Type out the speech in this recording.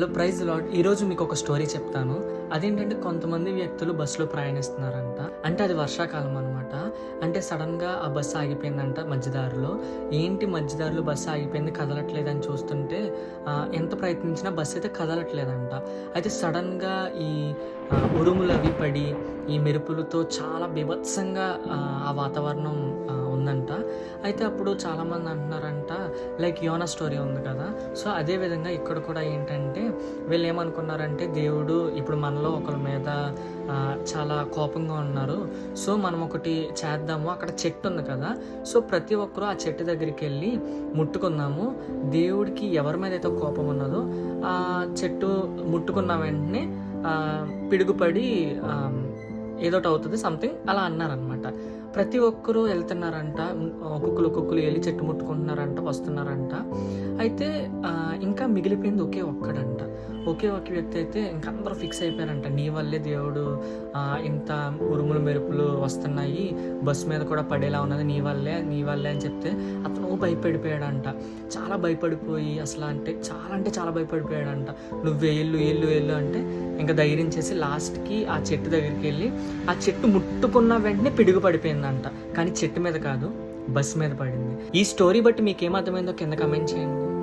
Hello, praise lord. ఈరోజు మీకు ఒక స్టోరీ చెప్తాను. అదేంటంటే, కొంతమంది వ్యక్తులు బస్సులో ప్రయాణిస్తున్నారంట. అంటే అది వర్షాకాలం అనమాట. అంటే సడన్గా ఆ బస్సు ఆగిపోయిందంట మధ్యదారిలో. ఏంటి మధ్యదారిలో బస్సు ఆగిపోయింది, కదలట్లేదని చూస్తుంటే ఎంత ప్రయత్నించినా బస్సు అయితే కదలట్లేదంట. అయితే సడన్గా ఈ ఉరుములు అవి పడి ఈ మెరుపులతో చాలా బీభత్సంగా ఆ వాతావరణం ఉందంట. అయితే అప్పుడు చాలామంది అంటున్నారంట, లైక్ యోనా స్టోరీ ఉంది కదా, సో అదేవిధంగా ఇక్కడ కూడా ఏంటంటే వీళ్ళు ఏమనుకున్నారంటే, దేవుడు ఇప్పుడు మనలో ఒకరి మీద చాలా కోపంగా ఉన్నారు, సో మనం ఒకటి చేద్దాము, అక్కడ చెట్టు ఉంది కదా, సో ప్రతి ఒక్కరూ ఆ చెట్టు దగ్గరికి వెళ్ళి ముట్టుకుందాము, దేవుడికి ఎవరి మీద అయితే కోపం ఉన్నదో ఆ చెట్టు ముట్టుకున్న వెంటనే పిడుగుపడి ఏదోటి అవుతుంది, సంథింగ్ అలా అన్నారనమాట. ప్రతి ఒక్కరూ వెళ్తున్నారంట, ఒక్కొక్కరు వెళ్ళి చెట్టు ముట్టుకుంటున్నారంట, వస్తున్నారంట. అయితే ఇంకా మిగిలిపోయింది ఒకే ఒక్క వ్యక్తి అయితే ఇంకా అందరూ ఫిక్స్ అయిపోయారంట, నీ వల్లే దేవుడు ఇంత ఉరుములు మెరుపులు వస్తున్నాయి, బస్సు మీద కూడా పడేలా ఉన్నది, నీ వల్లే అని చెప్తే అతను భయపడిపోయాడంట. చాలా భయపడిపోయి అసలు అంటే చాలా భయపడిపోయాడంట. నువ్వే వెళ్ళు అంటే ఇంకా ధైర్యం చేసి లాస్ట్కి ఆ చెట్టు దగ్గరికి వెళ్ళి ఆ చెట్టు ముట్టుకున్న వెంటనే పిడుగు పడిపోయిందంట. కానీ చెట్టు మీద కాదు, బస్సు మీద పడింది. ఈ స్టోరీ బట్టి మీకు ఏమర్థమైందో కింద కమెంట్ చేయండి.